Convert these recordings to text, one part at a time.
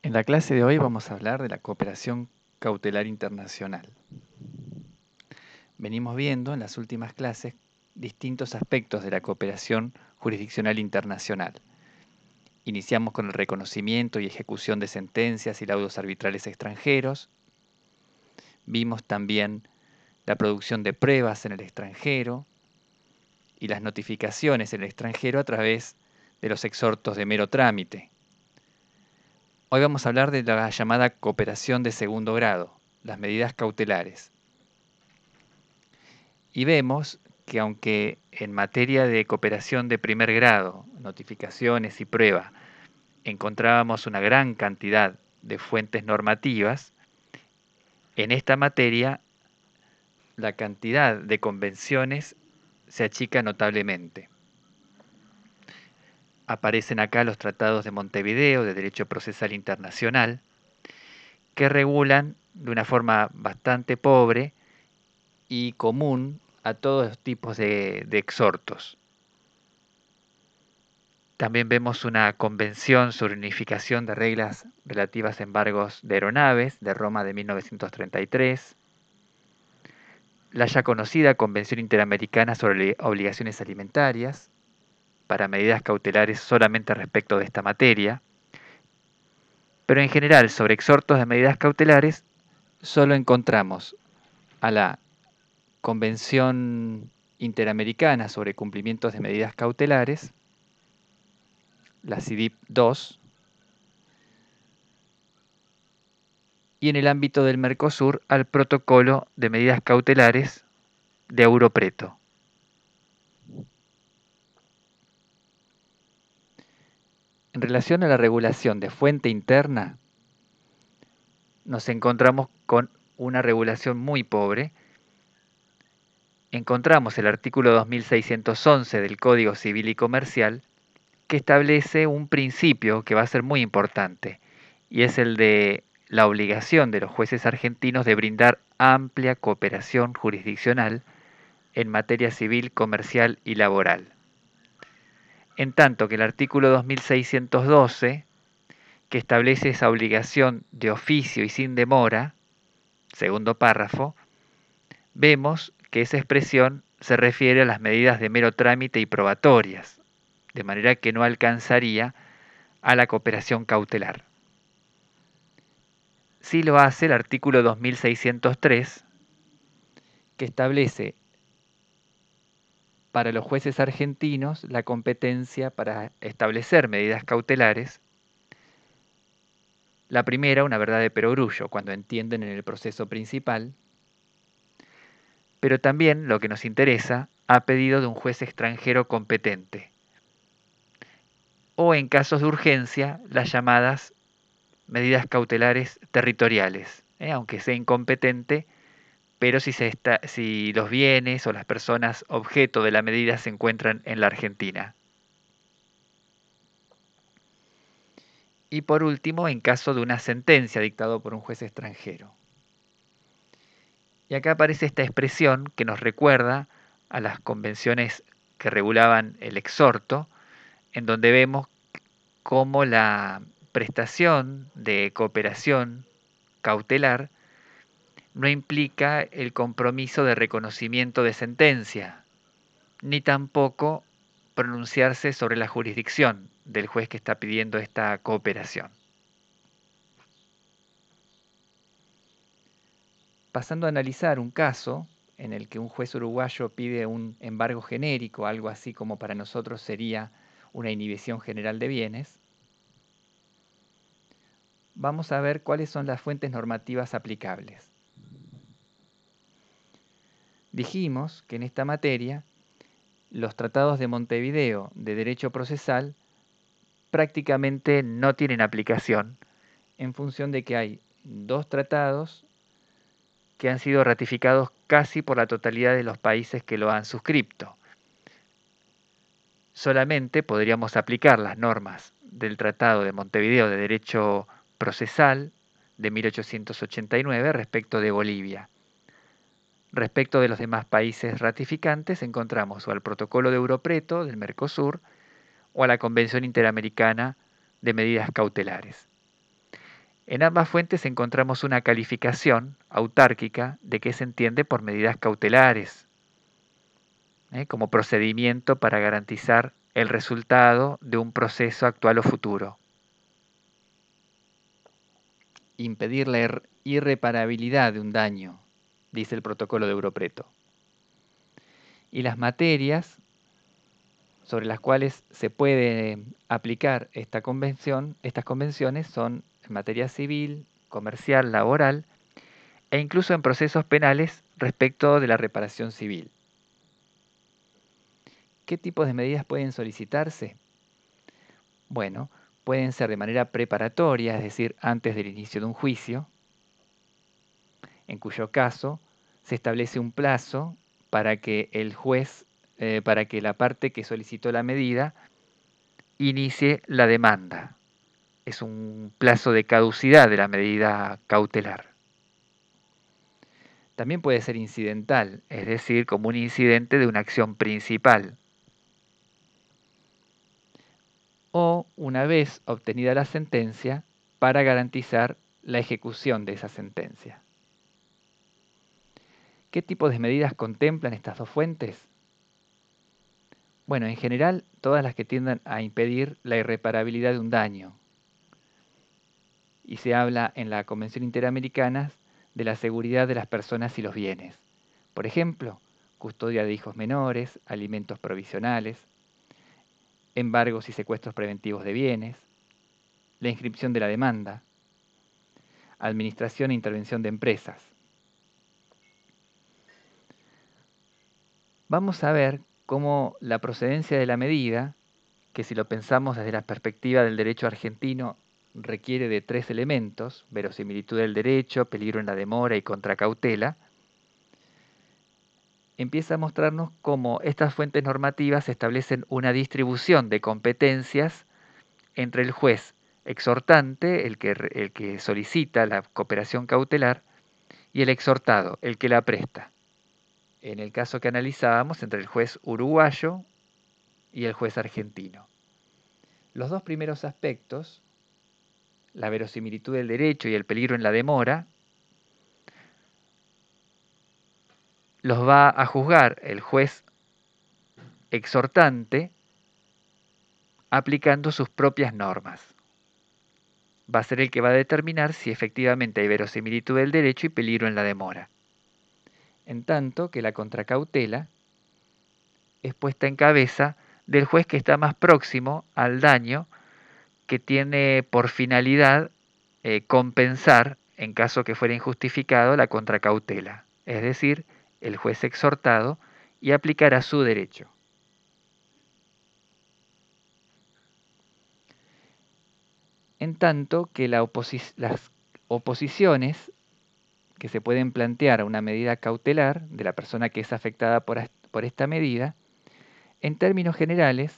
En la clase de hoy vamos a hablar de la cooperación cautelar internacional. Venimos viendo en las últimas clases distintos aspectos de la cooperación jurisdiccional internacional. Iniciamos con el reconocimiento y ejecución de sentencias y laudos arbitrales extranjeros. Vimos también la producción de pruebas en el extranjero y las notificaciones en el extranjero a través de los exhortos de mero trámite. Hoy vamos a hablar de la llamada cooperación de segundo grado, las medidas cautelares. Y vemos que aunque en materia de cooperación de primer grado, notificaciones y prueba, encontrábamos una gran cantidad de fuentes normativas, en esta materia la cantidad de convenciones se achica notablemente. Aparecen acá los tratados de Montevideo de Derecho Procesal Internacional, que regulan de una forma bastante pobre y común a todos los tipos de exhortos. También vemos una convención sobre unificación de reglas relativas a embargos de aeronaves de Roma de 1933, la ya conocida Convención Interamericana sobre Obligaciones Alimentarias, para medidas cautelares solamente respecto de esta materia, pero en general sobre exhortos de medidas cautelares solo encontramos a la Convención Interamericana sobre Cumplimientos de Medidas Cautelares, la CIDIP II, y en el ámbito del Mercosur al Protocolo de Medidas Cautelares de Europreto. En relación a la regulación de fuente interna, nos encontramos con una regulación muy pobre. Encontramos el artículo 2611 del Código Civil y Comercial, que establece un principio que va a ser muy importante, y es el de la obligación de los jueces argentinos de brindar amplia cooperación jurisdiccional en materia civil, comercial y laboral. En tanto que el artículo 2612, que establece esa obligación de oficio y sin demora, segundo párrafo, vemos que esa expresión se refiere a las medidas de mero trámite y probatorias, de manera que no alcanzaría a la cooperación cautelar. Sí lo hace el artículo 2603, que establece para los jueces argentinos la competencia para establecer medidas cautelares. La primera, una verdad de perogrullo, cuando entienden en el proceso principal, pero también, lo que nos interesa, a pedido de un juez extranjero competente, o en casos de urgencia, las llamadas medidas cautelares territoriales, aunque sea incompetente, pero si los bienes o las personas objeto de la medida se encuentran en la Argentina. Y por último, en caso de una sentencia dictada por un juez extranjero. Y acá aparece esta expresión que nos recuerda a las convenciones que regulaban el exhorto, en donde vemos cómo la prestación de cooperación cautelar no implica el compromiso de reconocimiento de sentencia, ni tampoco pronunciarse sobre la jurisdicción del juez que está pidiendo esta cooperación. Pasando a analizar un caso en el que un juez uruguayo pide un embargo genérico, algo así como para nosotros sería una inhibición general de bienes, vamos a ver cuáles son las fuentes normativas aplicables. Dijimos que en esta materia los tratados de Montevideo de derecho procesal prácticamente no tienen aplicación en función de que hay dos tratados que han sido ratificados casi por la totalidad de los países que lo han suscripto. Solamente podríamos aplicar las normas del Tratado de Montevideo de Derecho Procesal de 1889 respecto de Bolivia. Respecto de los demás países ratificantes, encontramos o al Protocolo de Europreto del Mercosur o a la Convención Interamericana de Medidas Cautelares. En ambas fuentes encontramos una calificación autárquica de qué se entiende por medidas cautelares, como procedimiento para garantizar el resultado de un proceso actual o futuro. Impedir la irreparabilidad de un daño, dice el protocolo de Europreto. Y las materias sobre las cuales se puede aplicar estas convenciones son en materia civil, comercial, laboral e incluso en procesos penales respecto de la reparación civil. ¿Qué tipos de medidas pueden solicitarse? Bueno, pueden ser de manera preparatoria, es decir, antes del inicio de un juicio, en cuyo caso se establece un plazo para que el juez, para que la parte que solicitó la medida inicie la demanda. Es un plazo de caducidad de la medida cautelar. También puede ser incidental, es decir, como un incidente de una acción principal. O una vez obtenida la sentencia, para garantizar la ejecución de esa sentencia. ¿Qué tipos de medidas contemplan estas dos fuentes? Bueno, en general, todas las que tiendan a impedir la irreparabilidad de un daño. Y se habla en la Convención Interamericana de la seguridad de las personas y los bienes. Por ejemplo, custodia de hijos menores, alimentos provisionales, embargos y secuestros preventivos de bienes, la inscripción de la demanda, administración e intervención de empresas. Vamos a ver cómo la procedencia de la medida, que si lo pensamos desde la perspectiva del derecho argentino, requiere de 3 elementos: verosimilitud del derecho, peligro en la demora y contracautela, empieza a mostrarnos cómo estas fuentes normativas establecen una distribución de competencias entre el juez exhortante, el que solicita la cooperación cautelar, y el exhortado, el que la presta. En el caso que analizábamos, entre el juez uruguayo y el juez argentino. Los dos primeros aspectos, la verosimilitud del derecho y el peligro en la demora, los va a juzgar el juez exhortante aplicando sus propias normas. Va a ser el que va a determinar si efectivamente hay verosimilitud del derecho y peligro en la demora. En tanto que la contracautela es puesta en cabeza del juez que está más próximo al daño, que tiene por finalidad compensar, en caso que fuera injustificado, la contracautela, es decir, el juez exhortado, y aplicará su derecho. En tanto que las oposiciones que se pueden plantear a una medida cautelar de la persona que es afectada por esta medida, en términos generales,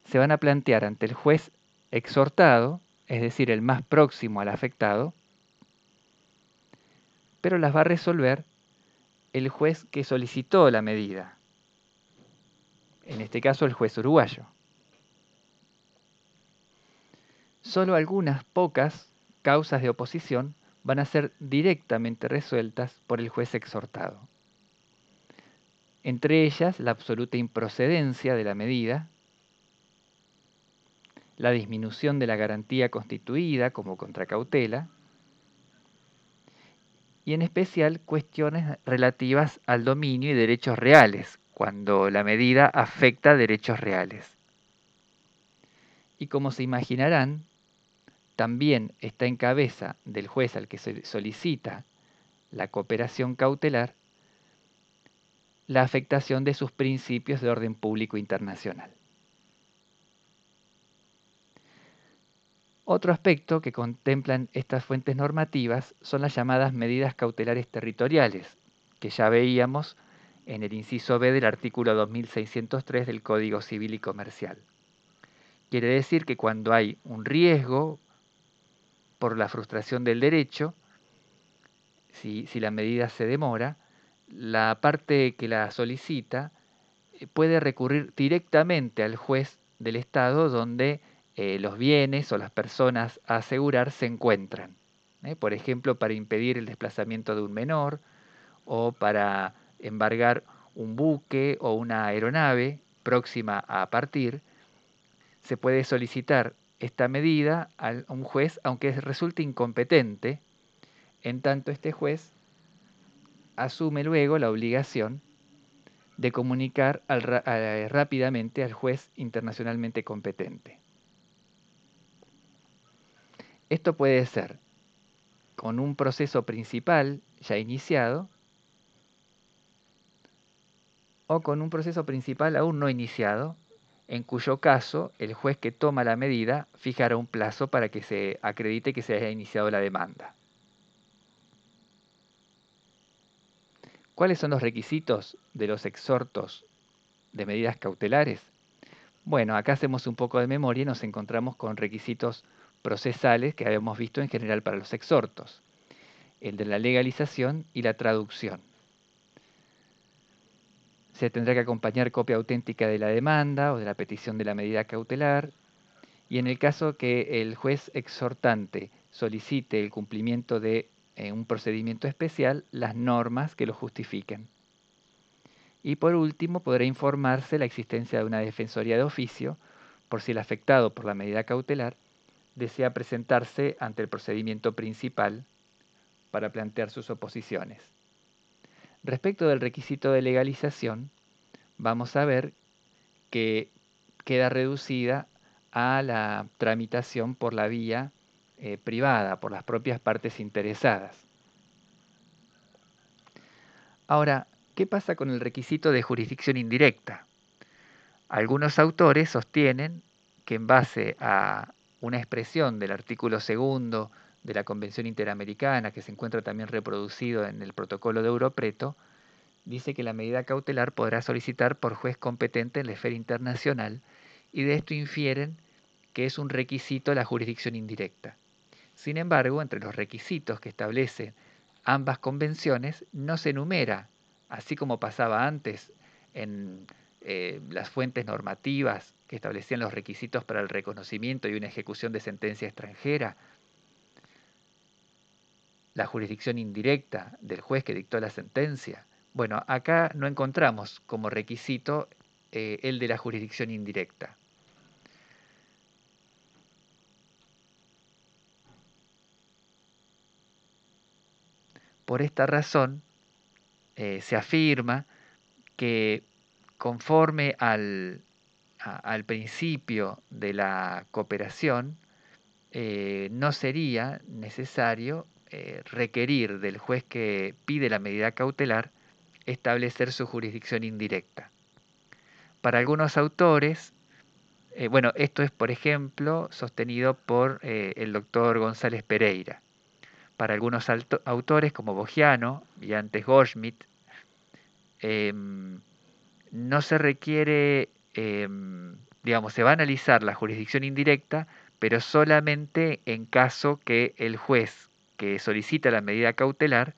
se van a plantear ante el juez exhortado, es decir, el más próximo al afectado, pero las va a resolver el juez que solicitó la medida, en este caso el juez uruguayo. Solo algunas pocas causas de oposición van a ser directamente resueltas por el juez exhortado. Entre ellas, la absoluta improcedencia de la medida, la disminución de la garantía constituida como contracautela, y en especial cuestiones relativas al dominio y derechos reales, cuando la medida afecta derechos reales. Y como se imaginarán, también está en cabeza del juez al que se solicita la cooperación cautelar la afectación de sus principios de orden público internacional. Otro aspecto que contemplan estas fuentes normativas son las llamadas medidas cautelares territoriales, que ya veíamos en el inciso B del artículo 2603 del Código Civil y Comercial. Quiere decir que cuando hay un riesgo por la frustración del derecho, si la medida se demora, la parte que la solicita puede recurrir directamente al juez del Estado donde los bienes o las personas a asegurar se encuentran. Por ejemplo, para impedir el desplazamiento de un menor o para embargar un buque o una aeronave próxima a partir, se puede solicitar esta medida a un juez aunque resulte incompetente, en tanto este juez asume luego la obligación de comunicar rápidamente al juez internacionalmente competente. Esto puede ser con un proceso principal ya iniciado o con un proceso principal aún no iniciado, en cuyo caso el juez que toma la medida fijará un plazo para que se acredite que se haya iniciado la demanda. ¿Cuáles son los requisitos de los exhortos de medidas cautelares? Bueno, acá hacemos un poco de memoria y nos encontramos con requisitos procesales que habíamos visto en general para los exhortos, el de la legalización y la traducción. Se tendrá que acompañar copia auténtica de la demanda o de la petición de la medida cautelar, y en el caso que el juez exhortante solicite el cumplimiento de un procedimiento especial, las normas que lo justifiquen. Y por último, podrá informarse la existencia de una defensoría de oficio por si el afectado por la medida cautelar desea presentarse ante el procedimiento principal para plantear sus oposiciones. Respecto del requisito de legalización, vamos a ver que queda reducida a la tramitación por la vía privada, por las propias partes interesadas. Ahora, ¿qué pasa con el requisito de jurisdicción indirecta? Algunos autores sostienen que en base a una expresión del artículo 2 de la Convención Interamericana, que se encuentra también reproducido en el protocolo de Europreto, dice que la medida cautelar podrá solicitar por juez competente en la esfera internacional, y de esto infieren que es un requisito la jurisdicción indirecta. Sin embargo, entre los requisitos que establecen ambas convenciones no se enumera, así como pasaba antes en las fuentes normativas que establecían los requisitos para el reconocimiento y una ejecución de sentencia extranjera, la jurisdicción indirecta del juez que dictó la sentencia. Bueno, acá no encontramos como requisito el de la jurisdicción indirecta. Por esta razón, se afirma que conforme al principio de la cooperación, no sería necesario requerir del juez que pide la medida cautelar establecer su jurisdicción indirecta. Para algunos autores, bueno, esto es, por ejemplo, sostenido por el doctor González Pereira. Para algunos autores, como Bogiano y antes Goldschmidt, no se requiere, digamos, se va a analizar la jurisdicción indirecta, pero solamente en caso que el juez que solicita la medida cautelar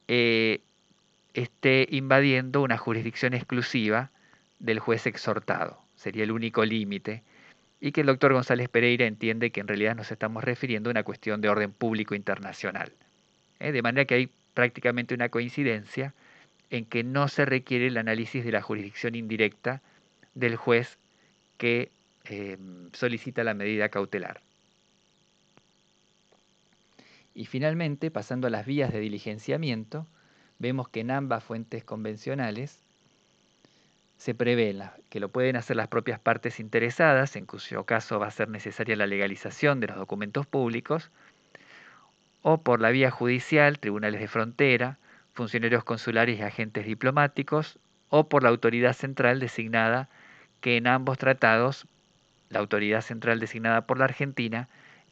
esté invadiendo una jurisdicción exclusiva del juez exhortado. Sería el único límite. Y que el doctor González Pereira entiende que en realidad nos estamos refiriendo a una cuestión de orden público internacional. De manera que hay prácticamente una coincidencia en que no se requiere el análisis de la jurisdicción indirecta del juez que solicita la medida cautelar. Y finalmente, pasando a las vías de diligenciamiento, vemos que en ambas fuentes convencionales se prevé que lo pueden hacer las propias partes interesadas, en cuyo caso va a ser necesaria la legalización de los documentos públicos, o por la vía judicial, tribunales de frontera, funcionarios consulares y agentes diplomáticos, o por la autoridad central designada, que en ambos tratados, la autoridad central designada por la Argentina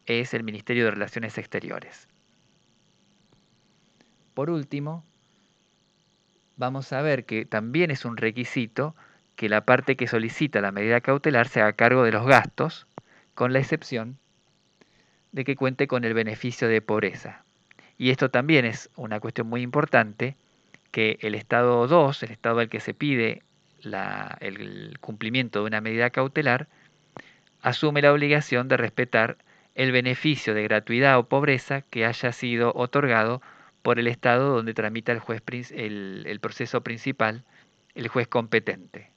es el Ministerio de Relaciones Exteriores. Por último, vamos a ver que también es un requisito que la parte que solicita la medida cautelar se haga cargo de los gastos, con la excepción de que cuente con el beneficio de pobreza. Y esto también es una cuestión muy importante, que el Estado 2, el Estado al que se pide el cumplimiento de una medida cautelar, asume la obligación de respetar el beneficio de gratuidad o pobreza que haya sido otorgado por el Estado donde tramita el proceso principal, el juez competente.